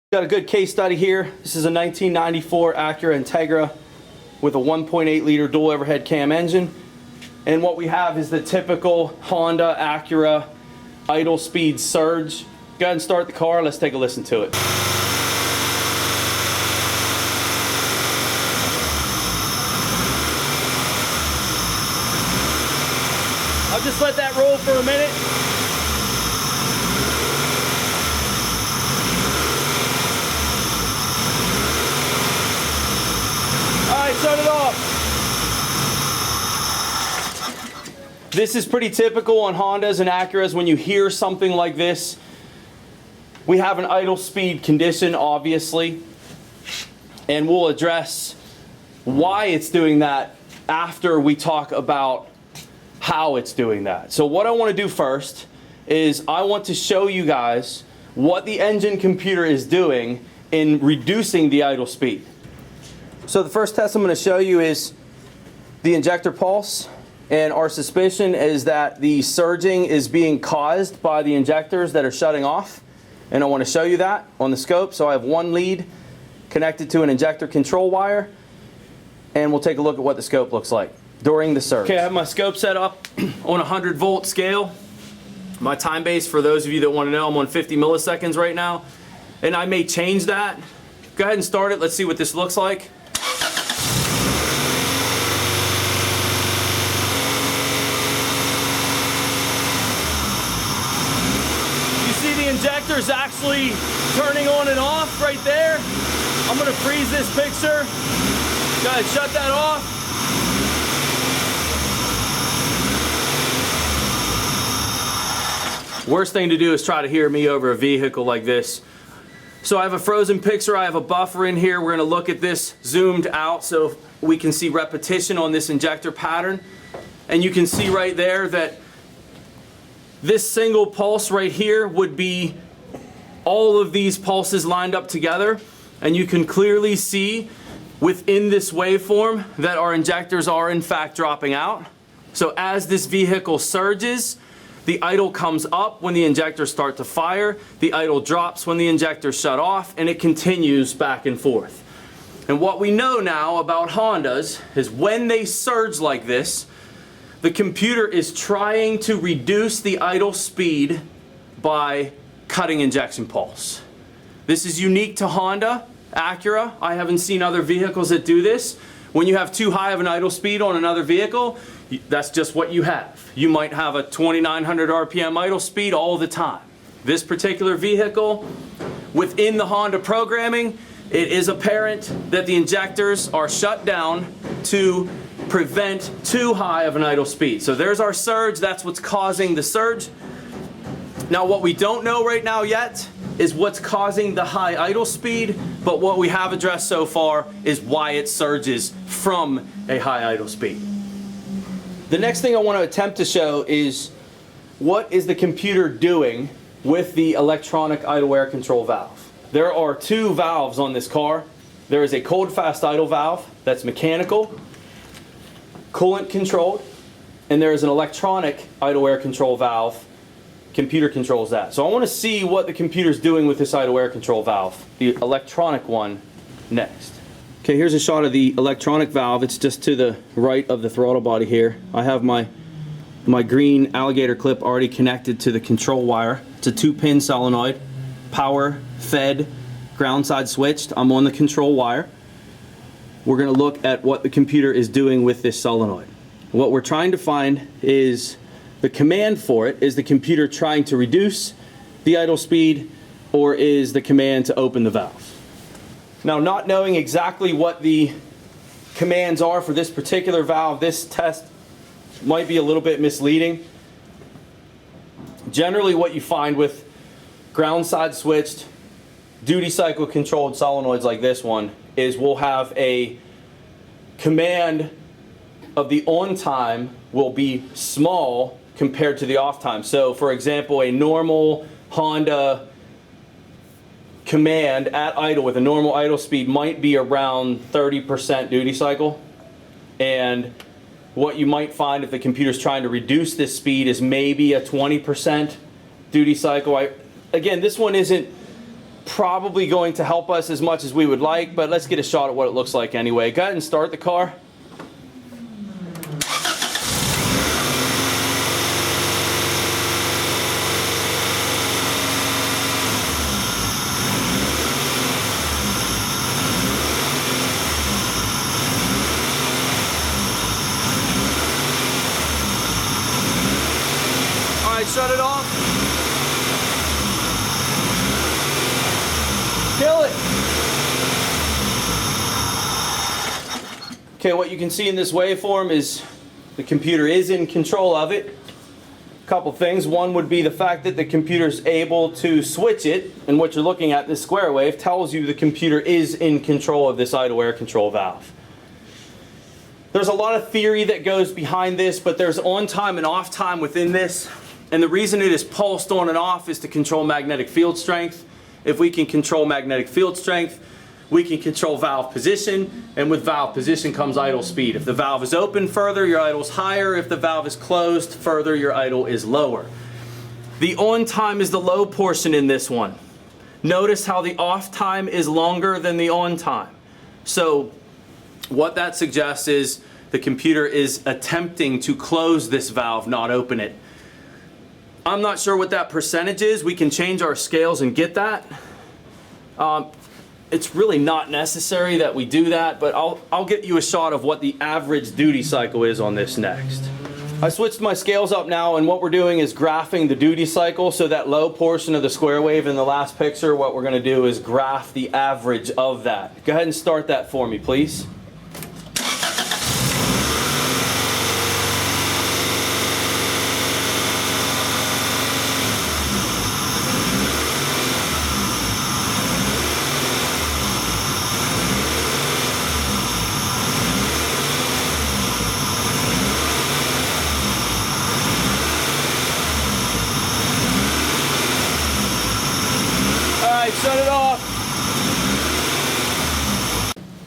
Got a good case study here. This is a 1994 Acura Integra with a 1.8 liter dual overhead cam engine. And what we have is the typical Honda-Acura idle speed surge. Go ahead and start the car. Let's take a listen to it. I'll just let that roll for a minute. Alright, shut it off. This is pretty typical on Hondas and Acuras. When you hear something like this, we have an idle speed condition, obviously, and we'll address why it's doing that after we talk about how it's doing that. So what I want to do first is I want to show you guys what the engine computer is doing in reducing the idle speed. So the first test I'm going to show you is the injector pulse, and our suspicion is that the surging is being caused by the injectors that are shutting off, and I want to show you that on the scope. So I have one lead connected to an injector control wire, and we'll take a look at what the scope looks like during the surge. Okay, I have my scope set up on a 100-volt scale. My time base, for those of you that want to know, I'm on 50 milliseconds right now, and I may change that. Go ahead and start it. Let's see what this looks like. You see the injector is actually turning on and off right there. I'm going to freeze this picture. Go ahead, shut that off. Worst thing to do is try to hear me over a vehicle like this. So I have a frozen picture, I have a buffer in here. We're going to look at this zoomed out so we can see repetition on this injector pattern. And you can see right there that this single pulse right here would be all of these pulses lined up together. And you can clearly see within this waveform that our injectors are in fact dropping out. So as this vehicle surges, the idle comes up when the injectors start to fire, the idle drops when the injectors shut off, and it continues back and forth. And what we know now about Hondas is when they surge like this, the computer is trying to reduce the idle speed by cutting injection pulse. This is unique to Honda, Acura. I haven't seen other vehicles that do this. When you have too high of an idle speed on another vehicle, that's just what you have. You might have a 2,900 RPM idle speed all the time. This particular vehicle, within the Honda programming, it is apparent that the injectors are shut down to prevent too high of an idle speed. So there's our surge, that's what's causing the surge. Now what we don't know right now yet is what's causing the high idle speed, but what we have addressed so far is why it surges from a high idle speed. The next thing I want to attempt to show is what is the computer doing with the electronic idle air control valve. There are two valves on this car. There is a cold fast idle valve that's mechanical, coolant controlled, and there is an electronic idle air control valve. Computer controls that. So I want to see what the computer's doing with this idle air control valve, the electronic one, next. Okay, here's a shot of the electronic valve. It's just to the right of the throttle body here. I have my green alligator clip already connected to the control wire. It's a 2-pin solenoid, power, fed, ground side switched. I'm on the control wire. We're going to look at what the computer is doing with this solenoid. What we're trying to find is the command for it. Is the computer trying to reduce the idle speed, or is the command to open the valve? Now, not knowing exactly what the commands are for this particular valve, this test might be a little bit misleading. Generally, what you find with ground side switched, duty cycle controlled solenoids like this one is we'll have a command of the on time will be small compared to the off time. So for example, a normal Honda command at idle with a normal idle speed might be around 30% duty cycle, and what you might find if the computer's trying to reduce this speed is maybe a 20% duty cycle. Again, this one isn't probably going to help us as much as we would like, but let's get a shot at what it looks like anyway. Go ahead and start the car. All right, shut it off. Kill it. Okay, what you can see in this waveform is the computer is in control of it. A couple things. One would be the fact that the computer is able to switch it, and what you're looking at, this square wave, tells you the computer is in control of this idle air control valve. There's a lot of theory that goes behind this, but there's on time and off time within this, and the reason it is pulsed on and off is to control magnetic field strength. If we can control magnetic field strength, we can control valve position, and with valve position comes idle speed. If the valve is open further, your idle is higher. If the valve is closed further, your idle is lower. The on time is the low portion in this one. Notice how the off time is longer than the on time. So what that suggests is the computer is attempting to close this valve, not open it. I'm not sure what that percentage is. We can change our scales and get that. It's really not necessary that we do that, but I'll get you a shot of what the average duty cycle is on this next. I switched my scales up now, and what we're doing is graphing the duty cycle. So that low portion of the square wave in the last picture, what we're going to do is graph the average of that. Go ahead and start that for me, please. Shut it off.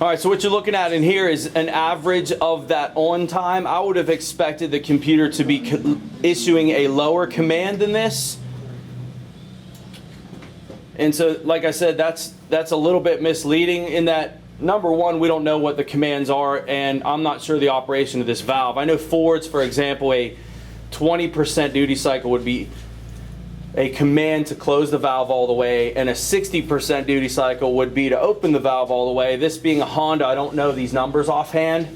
All right, so what you're looking at in here is an average of that on time. I would have expected the computer to be issuing a lower command than this. And so, like I said, that's a little bit misleading in that, number one, we don't know what the commands are, and I'm not sure the operation of this valve. I know Ford's, for example, a 20% duty cycle would be a command to close the valve all the way, and a 60% duty cycle would be to open the valve all the way. This being a Honda, I don't know these numbers offhand,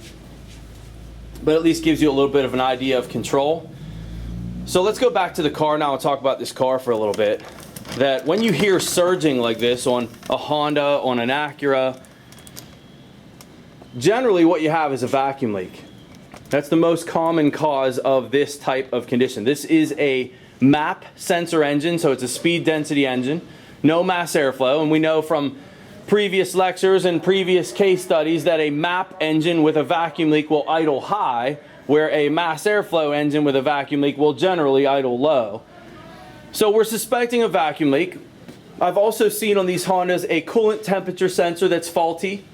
but at least gives you a little bit of an idea of control. So let's go back to the car now and talk about this car for a little bit. That when you hear surging like this on a Honda, on an Acura, generally what you have is a vacuum leak. That's the most common cause of this type of condition. This is a MAP sensor engine, so it's a speed density engine, no mass airflow, and we know from previous lectures and previous case studies that a MAP engine with a vacuum leak will idle high, where a mass airflow engine with a vacuum leak will generally idle low. So we're suspecting a vacuum leak. I've also seen on these Hondas a coolant temperature sensor that's faulty,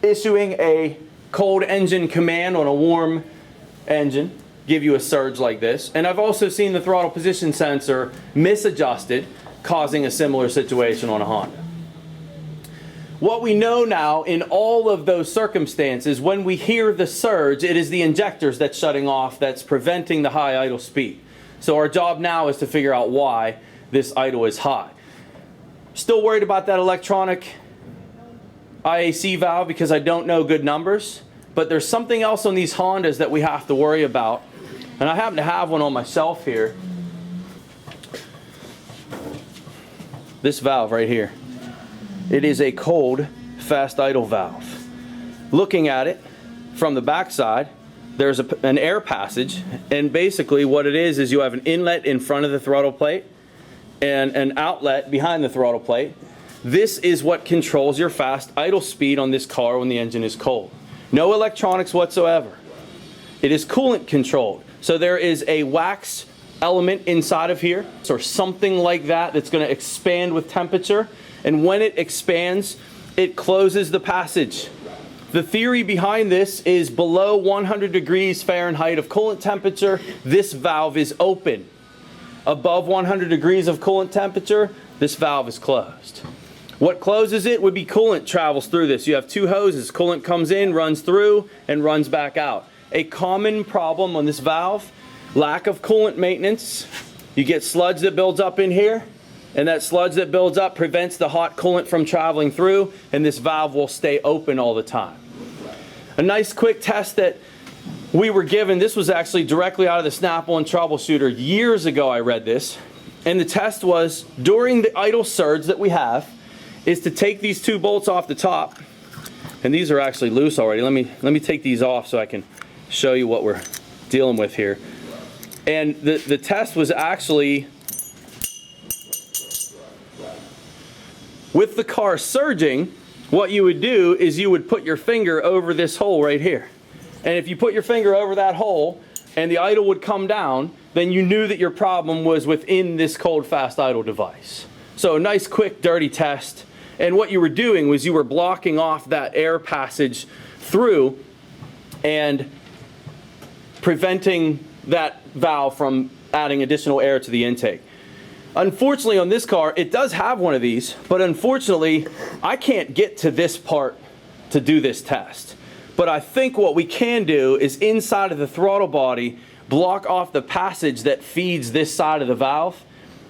issuing a cold engine command on a warm engine, give you a surge like this. And I've also seen the throttle position sensor misadjusted, causing a similar situation on a Honda. What we know now in all of those circumstances, when we hear the surge, it is the injectors that's shutting off that's preventing the high idle speed. So our job now is to figure out why this idle is high. Still worried about that electronic IAC valve because I don't know good numbers, but there's something else on these Hondas that we have to worry about. And I happen to have one on my shelf here. This valve right here. It is a cold fast idle valve. Looking at it from the back side, there's an air passage, and basically what it is you have an inlet in front of the throttle plate and an outlet behind the throttle plate. This is what controls your fast idle speed on this car when the engine is cold. No electronics whatsoever. It is coolant controlled. So there is a wax element inside of here, or something like that, that's going to expand with temperature. And when it expands, it closes the passage. The theory behind this is below 100 degrees Fahrenheit of coolant temperature, this valve is open. Above 100 degrees of coolant temperature, this valve is closed. What closes it would be coolant travels through this. You have two hoses. Coolant comes in, runs through, and runs back out. A common problem on this valve, lack of coolant maintenance. You get sludge that builds up in here, and that sludge that builds up prevents the hot coolant from traveling through, and this valve will stay open all the time. A nice quick test that we were given, this was actually directly out of the Snap-on Troubleshooter. Years ago I read this, and the test was during the idle surge that we have, is to take these two bolts off the top, and these are actually loose already. Let me take these off so I can show you what we're dealing with here. And the test was actually with the car surging. What you would do is you would put your finger over this hole right here, and if you put your finger over that hole and the idle would come down, then you knew that your problem was within this cold fast idle device. So a nice quick dirty test. And what you were doing was you were blocking off that air passage through and preventing that valve from adding additional air to the intake. Unfortunately on this car, it does have one of these, but unfortunately I can't get to this part to do this test. But I think what we can do is inside of the throttle body, block off the passage that feeds this side of the valve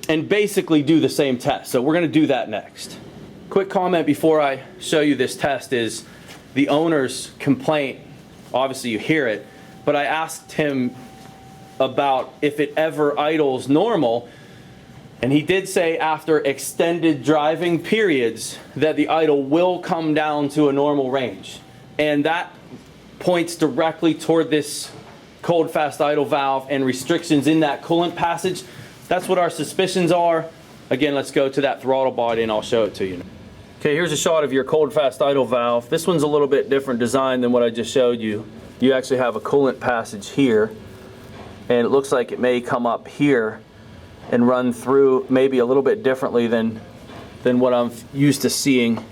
and basically do the same test. So we're going to do that next. Quick comment before I show you this test is the owner's complaint. Obviously you hear it, but I asked him about if it ever idles normal, and he did say after extended driving periods that the idle will come down to a normal range, and that points directly toward this cold fast idle valve and restrictions in that coolant passage. That's what our suspicions are. Again, let's go to that throttle body and I'll show it to you. Okay, here's a shot of your cold fast idle valve. This one's a little bit different design than what I just showed you. You actually have a coolant passage here, and it looks like it may come up here and run through maybe a little bit differently than what I'm used to seeing.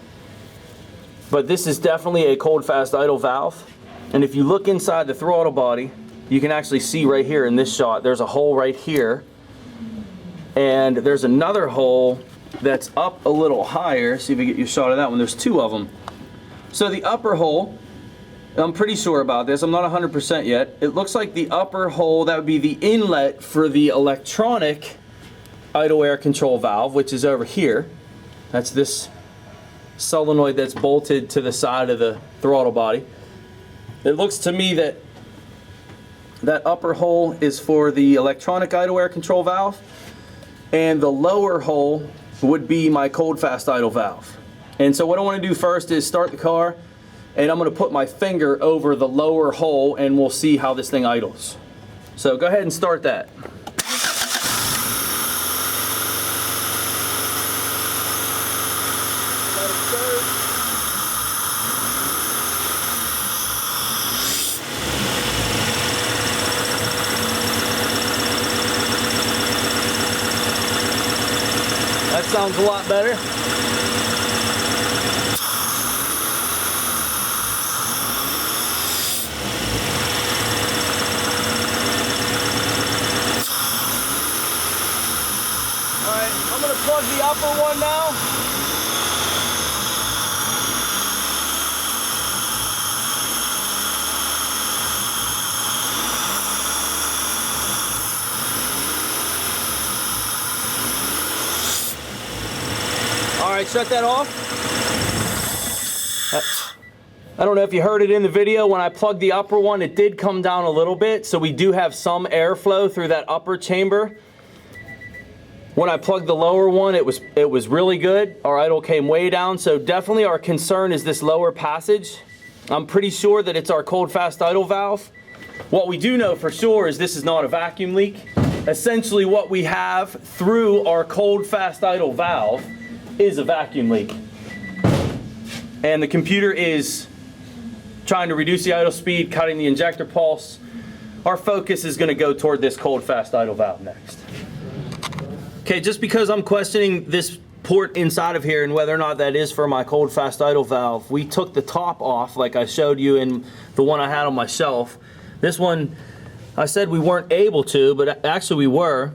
But this is definitely a cold fast idle valve. And if you look inside the throttle body, you can actually see right here in this shot, there's a hole right here. And there's another hole that's up a little higher. See if we get you a shot of that one. There's two of them. So the upper hole, I'm pretty sure about this, I'm not 100% yet. It looks like the upper hole, that would be the inlet for the electronic idle air control valve, which is over here. That's this solenoid that's bolted to the side of the throttle body. It looks to me that that upper hole is for the electronic idle air control valve, and the lower hole would be my cold fast idle valve. And so what I want to do first is start the car, and I'm going to put my finger over the lower hole and we'll see how this thing idles. So go ahead and start that. That sounds a lot better. I'm going to plug the upper one now. All right, shut that off. I don't know if you heard it in the video. When I plugged the upper one, it did come down a little bit, so we do have some airflow through that upper chamber. When I plugged the lower one, it was really good. Our idle came way down, so definitely our concern is this lower passage. I'm pretty sure that it's our cold fast idle valve. What we do know for sure is this is not a vacuum leak. Essentially what we have through our cold fast idle valve is a vacuum leak. And the computer is trying to reduce the idle speed, cutting the injector pulse. Our focus is going to go toward this cold fast idle valve next. Okay, just because I'm questioning this port inside of here and whether or not that is for my cold fast idle valve, we took the top off like I showed you in the one I had on my shelf. This one, I said we weren't able to, but actually we were.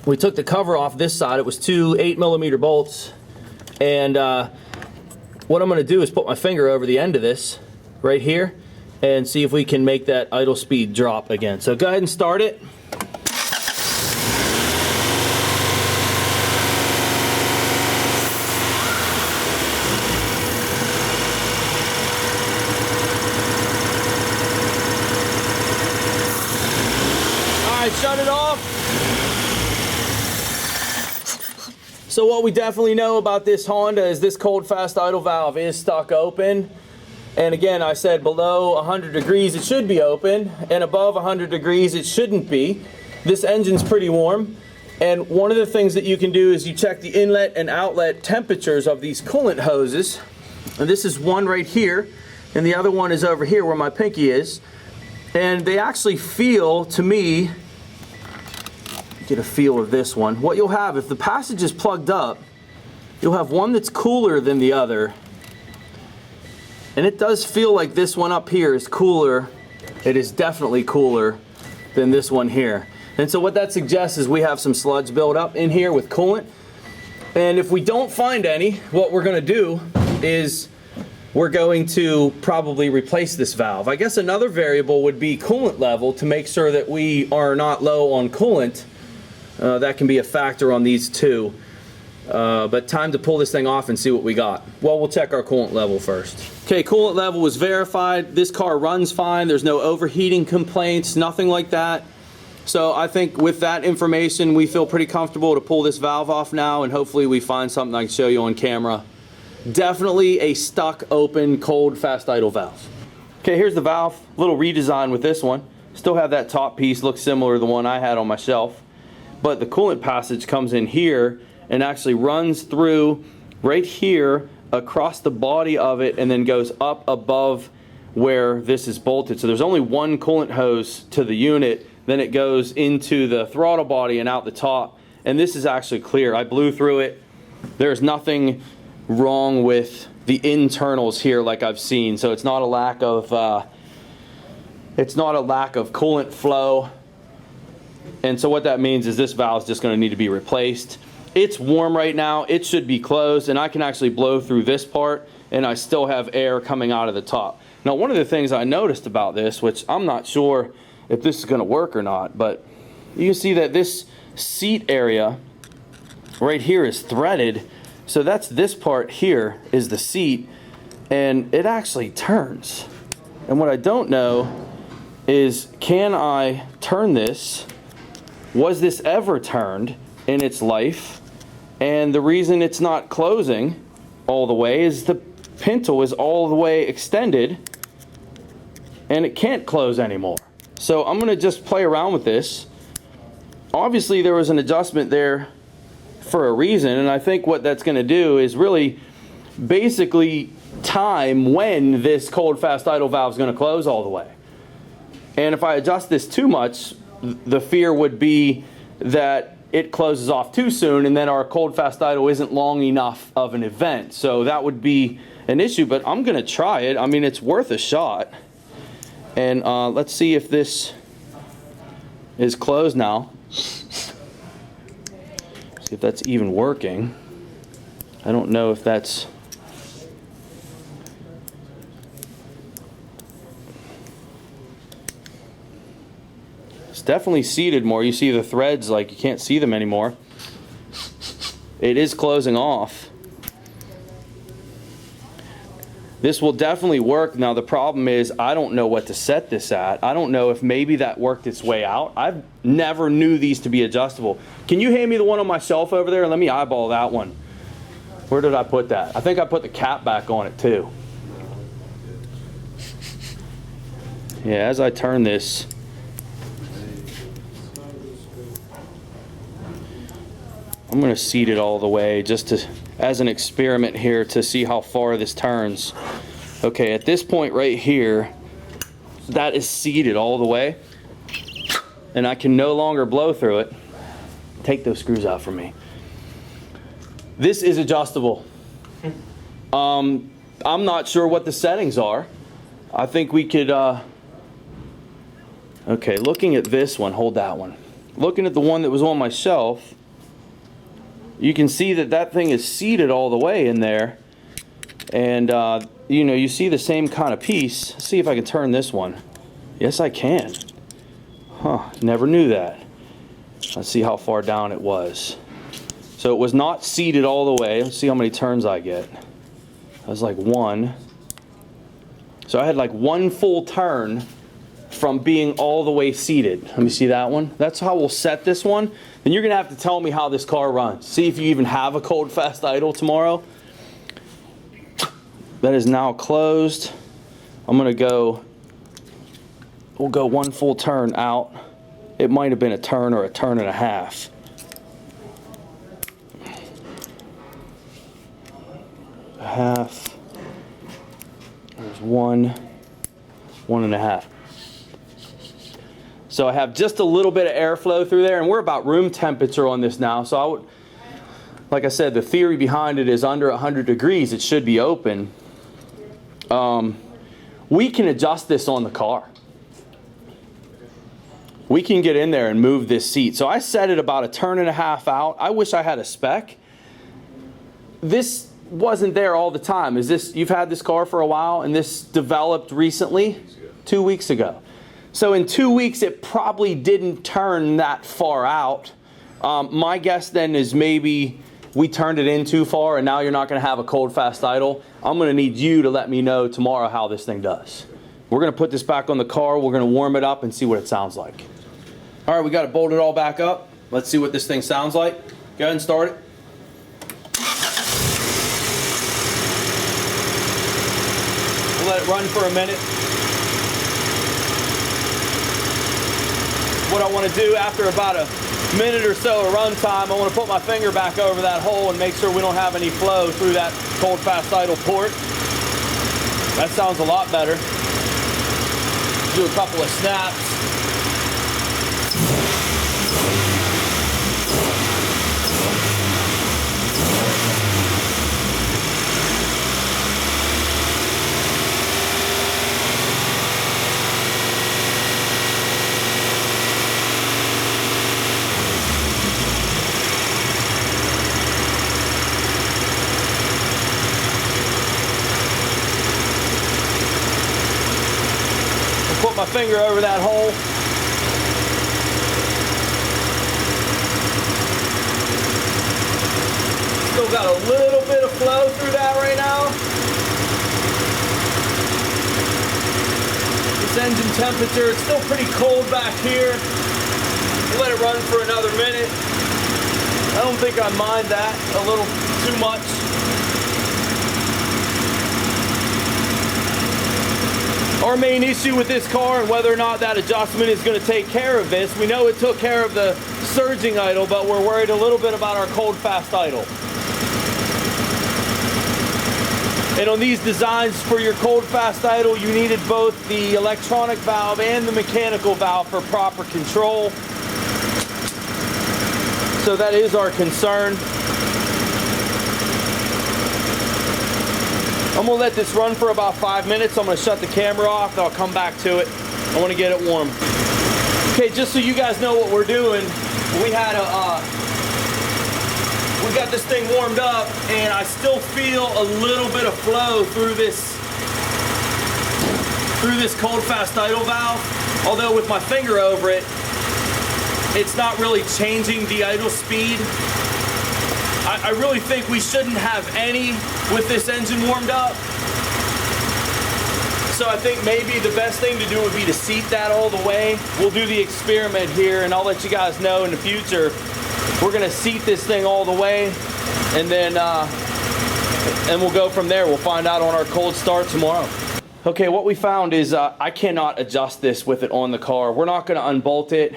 We took the cover off this side. It was two 8mm bolts, And what I'm going to do is put my finger over the end of this right here and see if we can make that idle speed drop again. So go ahead and start it. Alright, shut it off. So what we definitely know about this Honda is this cold fast idle valve is stuck open. And again, I said below 100 degrees it should be open, and above 100 degrees it shouldn't be. This engine's pretty warm, and one of the things that you can do is you check the inlet and outlet temperatures of these coolant hoses. And this is one right here, and the other one is over here where my pinky is. And they actually feel, to me, get a feel of this one. What you'll have, if the passage is plugged up, you'll have one that's cooler than the other. And it does feel like this one up here is cooler. It is definitely cooler than this one here. And so what that suggests is we have some sludge build up in here with coolant. And if we don't find any, what we're going to do is we're going to probably replace this valve. I guess another variable would be coolant level to make sure that we are not low on coolant. That can be a factor on these two. But time to pull this thing off and see what we got. Well, we'll check our coolant level first. Okay, coolant level was verified. This car runs fine. There's no overheating complaints, nothing like that. So I think with that information, we feel pretty comfortable to pull this valve off now, and hopefully we find something I can show you on camera. Definitely a stuck open cold fast idle valve. Okay, here's the valve. Little redesign with this one. Still have that top piece, looks similar to the one I had on my shelf. But the coolant passage comes in here and actually runs through right here across the body of it and then goes up above where this is bolted. So there's only one coolant hose to the unit, then it goes into the throttle body and out the top, and this is actually clear. I blew through it. There's nothing wrong with the internals here like I've seen, so it's not a lack of coolant flow. And so what that means is this valve is just going to need to be replaced. It's warm right now, it should be closed, and I can actually blow through this part and I still have air coming out of the top. Now, one of the things I noticed about this, which I'm not sure if this is going to work or not, but you can see that this seat area right here is threaded. So that's this part here is the seat, and it actually turns. And what I don't know is, can I turn this? Was this ever turned in its life? And the reason it's not closing all the way is the pintle is all the way extended and it can't close anymore. So I'm going to just play around with this. Obviously there was an adjustment there for a reason, and I think what that's going to do is really basically time when this cold fast idle valve is going to close all the way. And if I adjust this too much, the fear would be that it closes off too soon and then our cold fast idle isn't long enough of an event. So that would be an issue, but I'm going to try it. I mean, it's worth a shot. And let's see if this is closed now. See if that's even working. I don't know if that's... It's definitely seated more. You see the threads, like you can't see them anymore. It is closing off. This will definitely work. Now the problem is I don't know what to set this at. I don't know if maybe that worked its way out. I've never knew these to be adjustable. Can you hand me the one on my shelf over there? Let me eyeball that one. Where did I put that? I think I put the cap back on it too. Yeah, as I turn this, I'm going to seat it all the way just to, as an experiment here, to see how far this turns. Okay, at this point right here, that is seated all the way, and I can no longer blow through it. Take those screws out for me. This is adjustable. I'm not sure what the settings are. I think we could, okay, looking at this one, hold that one. Looking at the one that was on my shelf, you can see that that thing is seated all the way in there. And you know, you see the same kind of piece. Let's see if I can turn this one. Yes, I can. Huh, never knew that. Let's see how far down it was. So it was not seated all the way. Let's see how many turns I get. That was like 1. So I had like 1 full turn from being all the way seated. Let me see that one. That's how we'll set this one. Then you're gonna have to tell me how this car runs. See if you even have a cold fast idle tomorrow. That is now closed. I'm gonna go, we'll go 1 full turn out. It might have been a turn or a turn and a half. A half. There's 1, 1.5. So I have just a little bit of airflow through there, and we're about room temperature on this now. So I would, like I said, the theory behind it is under 100 degrees, it should be open. We can adjust this on the car. We can get in there and move this seat. So I set it about a turn and a half out. I wish I had a spec. This wasn't there all the time. Is this, you've had this car for a while, and this developed recently? 2 weeks ago. So in 2 weeks, it probably didn't turn that far out. My guess then is maybe we turned it in too far, and now you're not going to have a cold fast idle. I'm going to need you to let me know tomorrow how this thing does. We're going to put this back on the car. We're going to warm it up and see what it sounds like. All right, we got it bolted all back up. Let's see what this thing sounds like. Go ahead and start it. We'll let it run for a minute. What I want to do after about a minute or so of run time, I want to put my finger back over that hole and make sure we don't have any flow through that cold fast idle port. That sounds a lot better. Do a couple of snaps. Put my finger over that hole. Still got a little bit of flow through that right now. This engine temperature, it's still pretty cold back here. We'll let it run for another minute. I don't think I mind that a little too much. Our main issue with this car and whether or not that adjustment is going to take care of this, we know it took care of the surging idle, but we're worried a little bit about our cold fast idle. And on these designs for your cold fast idle, you needed both the electronic valve and the mechanical valve for proper control. So that is our concern. I'm gonna let this run for about 5 minutes. I'm gonna shut the camera off, then I'll come back to it. I wanna get it warm. Okay, just so you guys know what we're doing, we got this thing warmed up, and I still feel a little bit of flow through this cold fast idle valve. Although with my finger over it, it's not really changing the idle speed. I really think we shouldn't have any with this engine warmed up. So I think maybe the best thing to do would be to seat that all the way. We'll do the experiment here, and I'll let you guys know in the future. We're gonna seat this thing all the way, and then we'll go from there. We'll find out on our cold start tomorrow. Okay, what we found is I cannot adjust this with it on the car. We're not gonna unbolt it.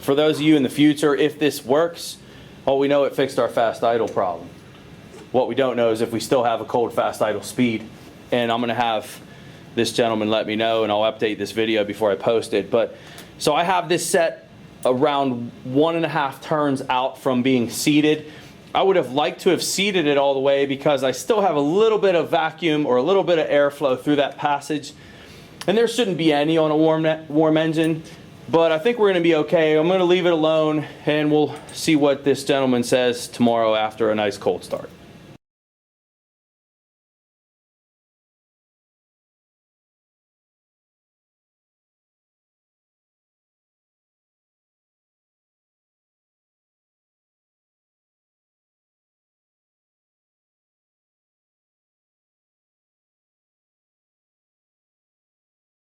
For those of you in the future, if this works, well, we know it fixed our fast idle problem. What we don't know is if we still have a cold fast idle speed. And I'm gonna have this gentleman let me know, and I'll update this video before I post it. But so I have this set around 1.5 turns out from being seated. I would have liked to have seated it all the way because I still have a little bit of vacuum or a little bit of airflow through that passage. And there shouldn't be any on a warm engine. But I think we're going to be okay. I'm going to leave it alone, and we'll see what this gentleman says tomorrow after a nice cold start.